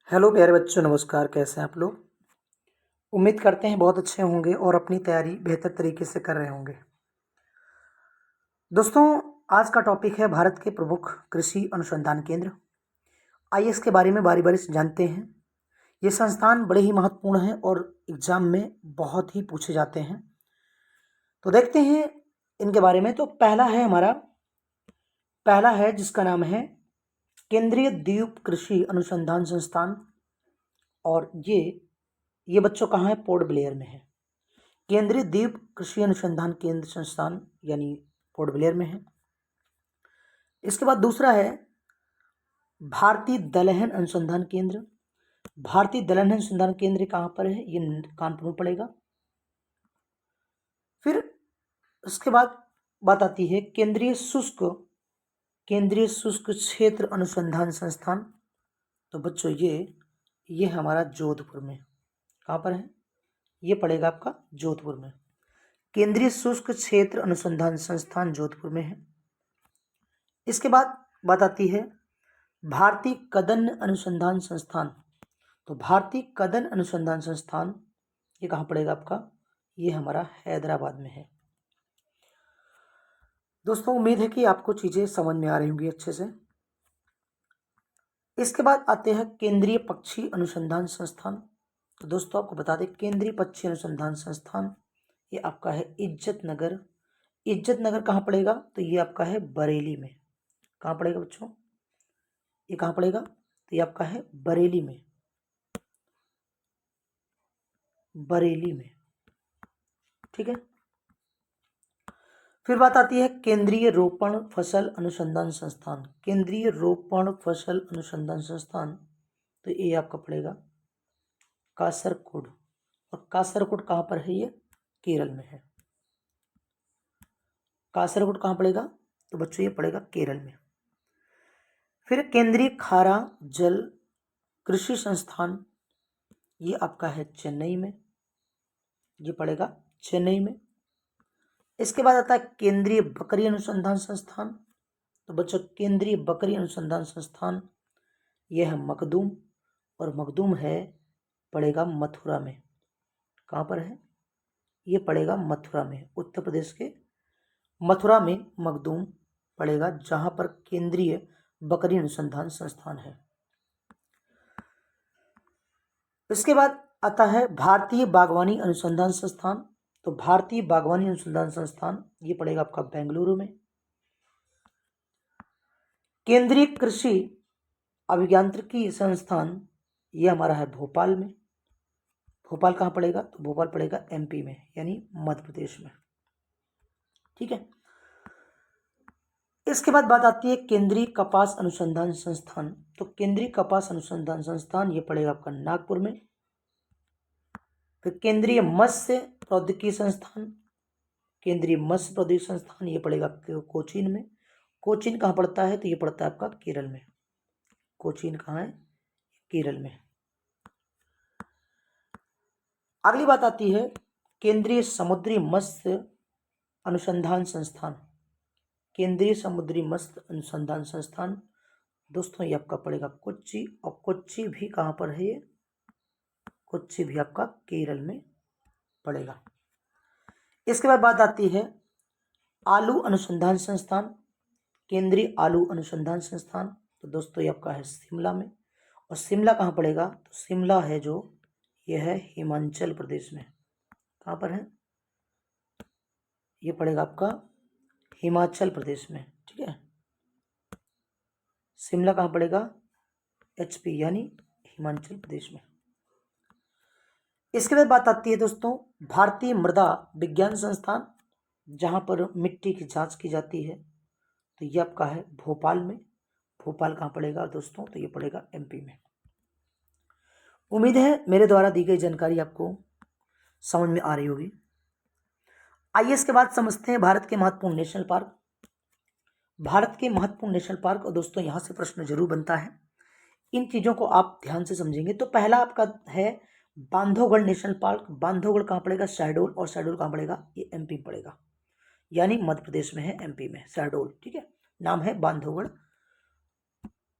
Hello प्यारे बच्चों, नमस्कार। कैसे हैं आप लोग? उम्मीद करते हैं बहुत अच्छे होंगे और अपनी तैयारी बेहतर तरीके से कर रहे होंगे। दोस्तों, आज का टॉपिक है भारत के प्रमुख कृषि अनुसंधान केंद्र। आइए इसके बारे में बारी बारी से जानते हैं। ये संस्थान बड़े ही महत्वपूर्ण हैं और एग्जाम में बहुत ही पूछे जाते हैं। तो देखते हैं इनके बारे में। तो पहला है जिसका नाम है केंद्रीय द्वीप कृषि अनुसंधान संस्थान। और ये बच्चों कहाँ है? पोर्ट ब्लेयर में है। केंद्रीय द्वीप कृषि अनुसंधान केंद्र संस्थान यानी पोर्ट ब्लेयर में है। इसके बाद दूसरा है भारतीय दलहन अनुसंधान केंद्र। भारतीय दलहन अनुसंधान केंद्र कहाँ पर है? ये कानपुर में पड़ेगा। फिर उसके बाद बात आती है केंद्रीय शुष्क क्षेत्र अनुसंधान संस्थान। तो बच्चों ये हमारा जोधपुर में। कहाँ पर है? ये पड़ेगा आपका जोधपुर में। केंद्रीय शुष्क क्षेत्र अनुसंधान संस्थान जोधपुर में है। इसके बाद बात आती है भारतीय कदन अनुसंधान संस्थान। तो भारतीय कदन अनुसंधान संस्थान ये कहाँ पड़ेगा आपका? ये हमारा हैदराबाद में है। दोस्तों, उम्मीद है कि आपको चीजें समझ में आ रही होंगी अच्छे से। इसके बाद आते हैं केंद्रीय पक्षी अनुसंधान संस्थान। तो दोस्तों आपको बता दें, केंद्रीय पक्षी अनुसंधान संस्थान ये आपका है इज्जत नगर। इज्जत नगर कहाँ पड़ेगा? तो ये आपका है बरेली में। कहाँ पड़ेगा बच्चों? ये कहाँ पड़ेगा? तो ये आपका है बरेली में। बरेली में, ठीक है। फिर बात आती है केंद्रीय रोपण फसल अनुसंधान संस्थान। केंद्रीय रोपण फसल अनुसंधान संस्थान तो ये आपका पड़ेगा कासरकोड। और कासरकोड कहाँ पर है? ये केरल में है। कासरकोड कहाँ पड़ेगा? तो बच्चों ये पड़ेगा केरल में। फिर केंद्रीय खारा जल कृषि संस्थान ये आपका है चेन्नई में। ये पड़ेगा चेन्नई में। इसके बाद आता है केंद्रीय बकरी अनुसंधान संस्थान। तो बच्चों केंद्रीय बकरी अनुसंधान संस्थान यह है मखदूम। और मखदूम है पड़ेगा मथुरा में। कहाँ पर है? ये पड़ेगा मथुरा में, उत्तर प्रदेश के मथुरा में मखदूम पड़ेगा, जहां पर केंद्रीय बकरी अनुसंधान संस्थान है। इसके बाद आता है भारतीय बागवानी अनुसंधान संस्थान। तो भारतीय बागवानी अनुसंधान संस्थान ये पड़ेगा आपका बेंगलुरु में। केंद्रीय कृषि अभियांत्रिकी संस्थान ये हमारा है भोपाल में। भोपाल कहाँ पड़ेगा? तो भोपाल पड़ेगा एमपी में, यानी मध्य प्रदेश में, ठीक है। इसके बाद बात आती है केंद्रीय कपास अनुसंधान संस्थान। तो केंद्रीय कपास अनुसंधान संस्थान ये पड़ेगा आपका नागपुर में। फिर केंद्रीय मत्स्य प्रौद्योगिकी संस्थान। केंद्रीय मत्स्य प्रौद्योगिकी संस्थान ये पड़ेगा कोचीन में। कोचीन कहाँ पड़ता है? तो ये पड़ता है आपका केरल में। कोचीन कहाँ है? केरल में। अगली बात आती है केंद्रीय समुद्री मत्स्य अनुसंधान संस्थान। केंद्रीय समुद्री मत्स्य अनुसंधान संस्थान दोस्तों ये आपका पड़ेगा कोच्चि। और कोच्चि भी कहाँ पर है? ये कोच्चि भी आपका केरल में पड़ेगा। इसके बाद बात आती है आलू अनुसंधान संस्थान। केंद्रीय आलू अनुसंधान संस्थान तो दोस्तों ये आपका है शिमला में। और शिमला कहाँ पड़ेगा? तो शिमला है जो यह है हिमाचल प्रदेश में। कहाँ पर है? ये पड़ेगा आपका हिमाचल प्रदेश में, ठीक है। शिमला कहाँ पड़ेगा? एचपी यानी हिमाचल प्रदेश में। इसके बाद बात आती है दोस्तों भारतीय मृदा विज्ञान संस्थान, जहां पर मिट्टी की जांच की जाती है। तो ये आपका है भोपाल में। भोपाल कहाँ पड़ेगा दोस्तों? तो ये पड़ेगा एमपी में। उम्मीद है मेरे द्वारा दी गई जानकारी आपको समझ में आ रही होगी। आइए इसके बाद समझते हैं भारत के महत्वपूर्ण नेशनल पार्क। भारत के महत्वपूर्ण नेशनल पार्क, और दोस्तों यहां से प्रश्न जरूर बनता है, इन चीजों को आप ध्यान से समझेंगे। तो पहला आपका है बांधवगढ़ नेशनल पार्क। बांधवगढ़ कहाँ पड़ेगा? शहडोल। और शहडोल कहाँ पड़ेगा? ये एमपी में पड़ेगा, यानी मध्य प्रदेश में है, एमपी में शहडोल, ठीक है। नाम है बांधवगढ़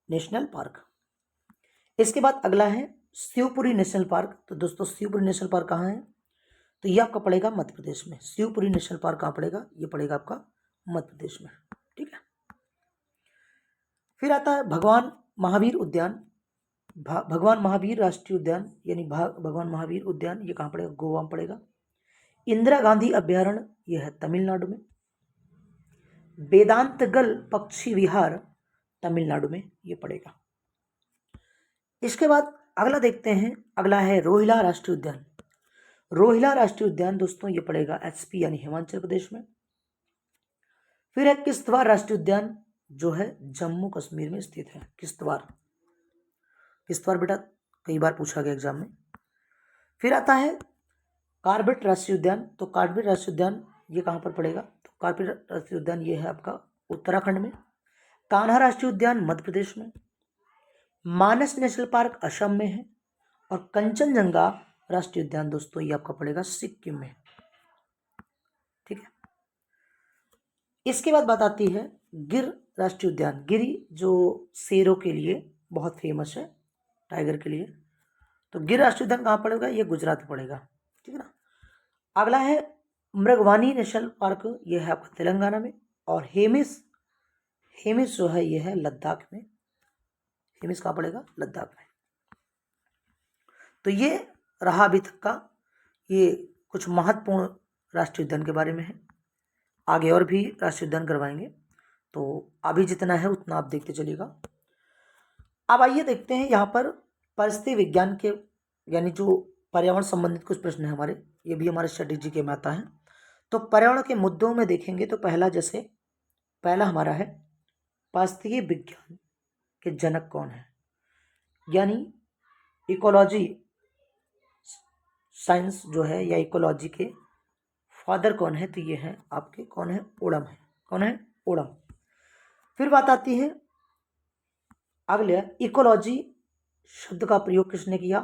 नेशनल पार्क। इसके बाद अगला है शिवपुरी नेशनल पार्क। तो दोस्तों शिवपुरी नेशनल पार्क कहाँ है? तो ये आपका पड़ेगा मध्य प्रदेश में। शिवपुरी नेशनल पार्क कहाँ पड़ेगा? ये पड़ेगा आपका मध्य प्रदेश में। ठीक है। फिर आता है भगवान महावीर उद्यान। भगवान महावीर राष्ट्रीय उद्यान यानी भगवान महावीर उद्यान, ये कहाँ पड़ेगा? गोवा में पड़ेगा। इंदिरा गांधी अभ्यारण्य, यह है तमिलनाडु में। वेदांतगल पक्षी विहार तमिलनाडु में ये पड़ेगा। इसके बाद अगला देखते हैं, अगला है रोहिला राष्ट्रीय उद्यान। रोहिला राष्ट्रीय उद्यान दोस्तों ये पड़ेगा एचपी यानी हिमाचल प्रदेश में। फिर है किश्तवाड़ राष्ट्रीय उद्यान, जो है जम्मू कश्मीर में स्थित है। किश्तवाड़, किश्तवाड़ बेटा कई बार पूछा गया एग्जाम में। फिर आता है कार्बेट राष्ट्रीय उद्यान। तो कार्बेट राष्ट्रीय उद्यान ये कहाँ पर पड़ेगा? तो कार्बेट राष्ट्रीय उद्यान ये है आपका उत्तराखंड में। कान्हा राष्ट्रीय उद्यान मध्य प्रदेश में। मानस नेशनल पार्क असम में है। और कंचनजंगा राष्ट्रीय उद्यान दोस्तों ये आपका पड़ेगा सिक्किम में। ठीक है। इसके बाद बात आती है गिर राष्ट्रीय उद्यान। गिरी जो शेरों के लिए बहुत फेमस है, टाइगर के लिए। तो गिर राष्ट्रीय उद्यान कहाँ पड़ेगा? ये गुजरात में पड़ेगा। ठीक है ना। अगला है मृगवानी नेशनल पार्क, ये है आपका तेलंगाना में। और हेमिस, हेमिस जो है ये है लद्दाख में। हेमिस कहाँ पड़ेगा? लद्दाख में। तो ये रहा अभी तक का, ये कुछ महत्वपूर्ण राष्ट्रीय उद्यान के बारे में है। आगे और भी राष्ट्रीय उद्यान करवाएंगे, तो अभी जितना है उतना आप देखते चलिएगा। अब आइए देखते हैं यहाँ पर परिस्थिति विज्ञान के यानी जो पर्यावरण संबंधित कुछ प्रश्न हैं हमारे, ये भी हमारे स्ट्रेटेजी के में आता है। तो पर्यावरण के मुद्दों में देखेंगे तो पहला हमारा है पारिस्थितिकी विज्ञान के जनक कौन है, यानी इकोलॉजी साइंस जो है या इकोलॉजी के फादर कौन है? तो ये है आपके कौन है? ओडम है। कौन है? ओडम। फिर बात आती है अगले, इकोलॉजी शब्द का प्रयोग किसने किया?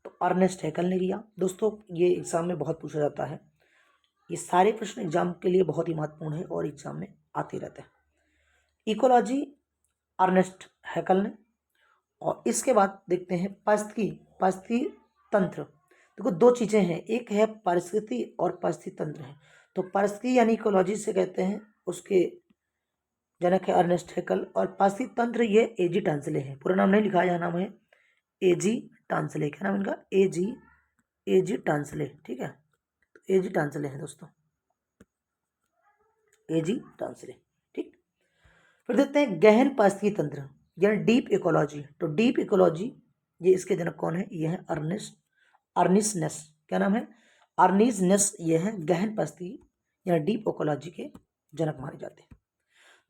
तो अर्नेस्ट हैकल ने किया। दोस्तों ये एग्जाम में बहुत पूछा जाता है, ये सारे प्रश्न एग्जाम के लिए बहुत ही महत्वपूर्ण है और एग्जाम में आते रहते हैं। इकोलॉजी अर्नेस्ट हैकल ने। और इसके बाद देखते हैं पारिस्थितिकी तंत्र। देखो दो चीजें हैं, एक है पारिस्थिति और पारिस्थितिकी तंत्र है। तो पारिस्थितिकी यानी इकोलॉजी से कहते हैं, उसके जनक है अर्नेस्ट हैकल। और पारिस्थितिकी तंत्र ये एजी टांसले है। पूरा नाम नहीं लिखा, यह नाम है एजी टांसले। क्या नाम इनका? एजी टांसले। ठीक है, तो एजी टांसले हैं दोस्तों, एजी टांसले। ठीक। फिर देखते हैं गहन पारिस्थितिकी तंत्र यानी डीप इकोलॉजी। तो डीप इकोलॉजी ये इसके जनक कौन है? ये है अर्निस्ट नेस। क्या नाम है? अर्निस्ट नेस। ये है गहन पारिस्थितिकी यानी डीप इकोलॉजी के जनक माने जाते हैं।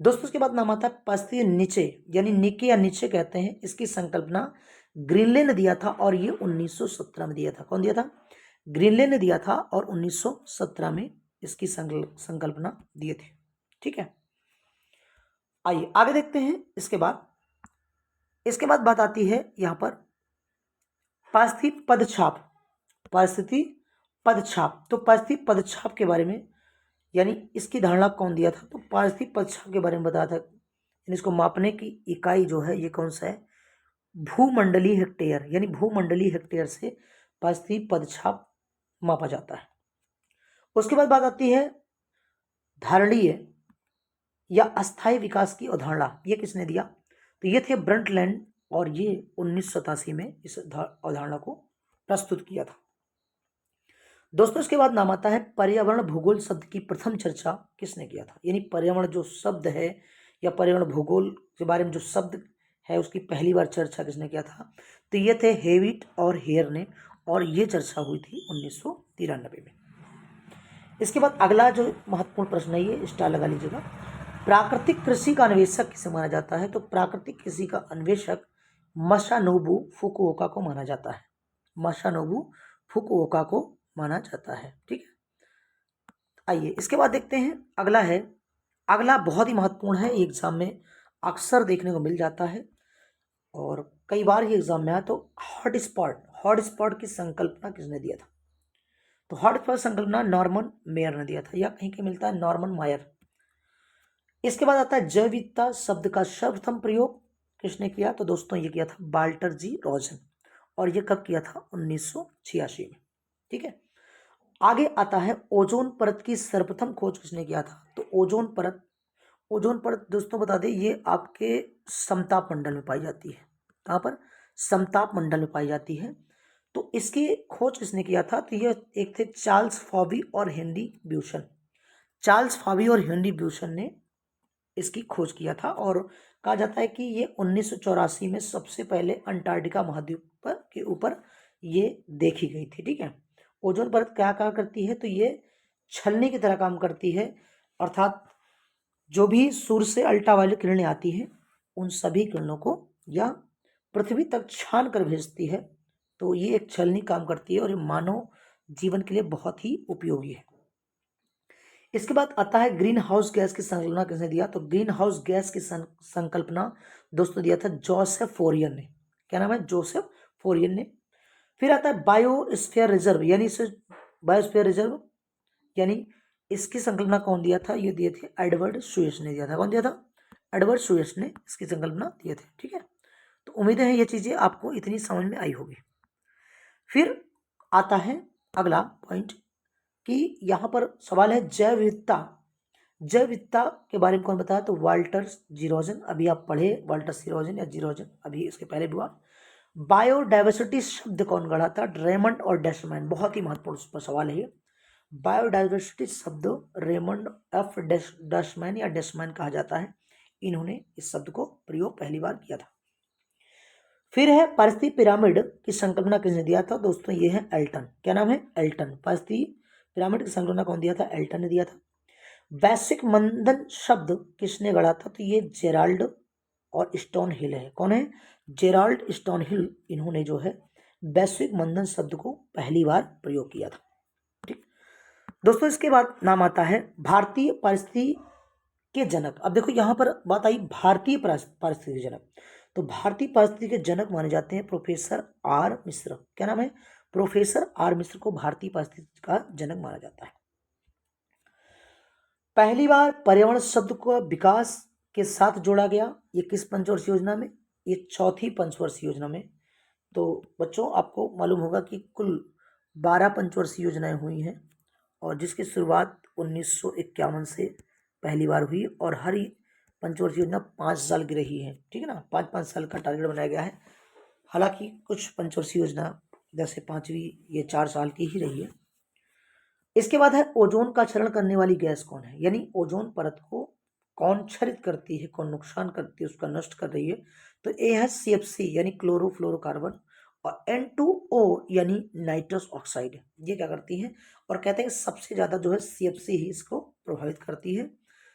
दोस्तों उसके बाद नाम आता है पारिस्थितिकी नीचे यानी निके या नीचे कहते हैं। इसकी संकल्पना ग्रीनलैंड ने दिया था और ये 1917 में दिया था। कौन दिया था? ग्रीनलैंड ने दिया था और 1917 में इसकी संकल्पना दिए थे। ठीक है, आइए आगे देखते हैं। इसके बाद बात आती है यहाँ पर पारिस्थितिकी पदछाप। पारिस्थितिकी पदछाप, तो पारिस्थितिकी पदछाप के बारे में यानी इसकी धारणा कौन दिया था? तो पारिस्थितिकी पदछाप के बारे में बताया था। यानी इसको मापने की इकाई जो है ये कौन सा है? भूमंडलीय हेक्टेयर। यानी भूमंडलीय हेक्टेयर से पारिस्थितिकी पदछाप मापा जाता है। उसके बाद बात आती है धारणीय या अस्थायी विकास की अवधारणा। ये किसने दिया? तो ये थे ब्रंटलैंड और ये 1987 में इस अवधारणा को प्रस्तुत किया था। दोस्तों इसके बाद नाम आता है पर्यावरण भूगोल शब्द की प्रथम चर्चा किसने किया था? यानी पर्यावरण जो शब्द है या पर्यावरण भूगोल के बारे में जो शब्द है उसकी पहली बार चर्चा किसने किया था? तो ये थे हेविट और हेयर ने, और ये चर्चा हुई थी 1993 में। इसके बाद अगला जो महत्वपूर्ण प्रश्न है, ये स्टार लगा लीजिएगा। प्राकृतिक कृषि का अन्वेषक किसे माना जाता है? तो प्राकृतिक कृषि का अन्वेषक मासानोबु फुकुओका को माना जाता है। मासानोबु फुकुओका को माना जाता है। ठीक है, आइए इसके बाद देखते हैं अगला बहुत ही महत्वपूर्ण है, एग्जाम में अक्सर देखने को मिल जाता है और कई बार ये एग्जाम में आया। तो हॉटस्पॉट की संकल्पना किसने दिया था? तो हॉटस्पॉट संकल्पना नॉर्मन मेयर ने दिया था, या कहीं के मिलता है नॉर्मन मायर। इसके बाद आता है जैव विविधता शब्द का सर्वप्रथम प्रयोग। किसने किया? तो दोस्तों ये किया था वाल्टर जी रॉजन, और ये कब किया था? 1986 में। ठीक है, आगे आता है ओजोन परत की सर्वप्रथम खोज किसने किया था? तो ओजोन परत दोस्तों बता दें ये आपके समताप मंडल में पाई जाती है। कहाँ पर? समताप मंडल में पाई जाती है। तो इसकी खोज किसने किया था? तो ये एक थे चार्ल्स फॉबी और हेनरी ब्यूसन। चार्ल्स फॉबी और हेनरी ब्यूसन ने इसकी खोज किया था, और कहा जाता है कि ये 1984 में सबसे पहले अंटार्कटिका महाद्वीप के ऊपर ये देखी गई थी। ठीक है, ओजोन परत क्या काम करती है? तो ये छलनी की तरह काम करती है, अर्थात जो भी सूर्य से अल्ट्रावायलेट किरणें आती हैं उन सभी किरणों को या पृथ्वी तक छान कर भेजती है। तो ये एक छलनी काम करती है और ये मानव जीवन के लिए बहुत ही उपयोगी है। इसके बाद आता है ग्रीन हाउस गैस की संकल्पना किसने दिया? तो ग्रीन हाउस गैस की संकल्पना दोस्तों दिया था जोसेफ फोरियर ने। क्या नाम है? जोसेफ फोरियर ने। फिर आता है बायोस्फीयर रिजर्व, यानी इसे बायोस्फीयर रिजर्व यानी इसकी संकल्पना कौन दिया था? ये दिए थे एडवर्ड सुयस ने दिया था। कौन दिया था? एडवर्ड सुयस ने इसकी संकल्पना दिए थे। ठीक है, तो उम्मीद है ये चीजें आपको इतनी समझ में आई होगी। फिर आता है अगला पॉइंट कि यहाँ पर सवाल है जैव विविधता। जैव विविधता के बारे में कौन बताया? तो वाल्टर जीरोजन। अभी आप पढ़े वाल्टर जीरोजन या जीरोजन, अभी इसके पहले भी हुआ। बायोडाइवर्सिटी शब्द कौन गढ़ा था? रेमंड और डेशमैन। बहुत ही महत्वपूर्ण सवाल है ये। बायोडाइवर्सिटी शब्द रेमंड एफ डेशमैन या डेशमैन कहा जाता है, इन्होंने इस शब्द को प्रयोग पहली बार किया था। फिर है परिस्थिति पिरामिड की संकल्पना किसने दिया था? दोस्तों ये है एल्टन। क्या नाम है? एल्टन। परिस्थिति पिरामिड की संकल्पना कौन दिया था? एल्टन ने दिया था। वैश्विक मंदन शब्द किसने गढ़ा था? तो ये जेराल्ड और स्टोन हिल है। कौन है? जेराल्ड स्टोन हिल, इन्होंने जो है वैश्विक मंदन शब्द को पहली बार प्रयोग किया था। ठीक दोस्तों, इसके बाद नाम आता है भारतीय परिस्थिति के जनक। अब देखो यहां पर बात आई भारतीय परिस्थिति के जनक, तो भारतीय परिस्थिति के जनक माने जाते हैं प्रोफेसर आर मिश्र। क्या नाम है? प्रोफेसर आर मिश्र को भारतीय परिस्थिति का जनक माना जाता है। पहली बार पर्यावरण शब्द को विकास के साथ जोड़ा गया, ये किस पंचवर्षीय योजना में? ये चौथी पंचवर्षीय योजना में। तो बच्चों आपको मालूम होगा कि कुल 12 पंचवर्षीय योजनाएं हुई हैं, और जिसकी शुरुआत 1951 से पहली बार हुई, और हर पंचवर्षीय योजना 5 साल की रही है। ठीक है ना, 5-5 साल का टारगेट बनाया गया है। हालांकि कुछ पंचवर्षीय योजना जैसे 5वीं ये 4 साल की ही रही है। इसके बाद है ओजोन का क्षरण करने वाली गैस कौन है? यानी ओजोन परत को कौन क्षरित करती है, कौन नुकसान करती है, उसका नष्ट कर रही है? तो ए है CFC यानी क्लोरोफ्लोरोकार्बन, और N2O यानी नाइट्रस ऑक्साइड। ये क्या करती है? और कहते हैं कि सबसे ज्यादा जो है CFC ही इसको प्रभावित करती है।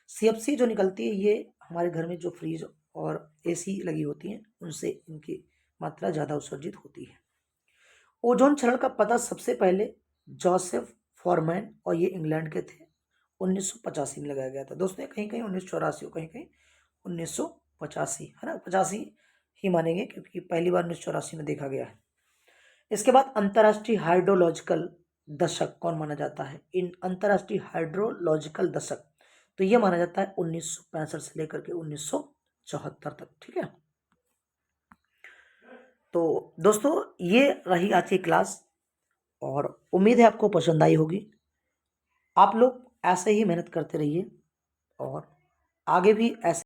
CFC जो निकलती है ये हमारे घर में जो फ्रिज और AC लगी होती है उनसे इनकी मात्रा ज्यादा उत्सर्जित होती है। ओजोन क्षरण का पता सबसे पहले जोसेफ फॉरमैन, और ये इंग्लैंड के थे, 1985 में लगाया गया था। दोस्तों कहीं कहीं 1984 कहीं कहीं 1985 है ना, 85 ही मानेंगे क्योंकि पहली बार 1984 में देखा गया है। इसके बाद अंतर्राष्ट्रीय हाइड्रोलॉजिकल दशक कौन माना जाता है? इन अंतर्राष्ट्रीय हाइड्रोलॉजिकल दशक, तो ये माना जाता है 1965 से लेकर के 1974 तक। ठीक है, तो दोस्तों ये रही आज की क्लास, और उम्मीद है आपको पसंद आई होगी। आप लोग ऐसे ही मेहनत करते रहिए, और आगे भी ऐसे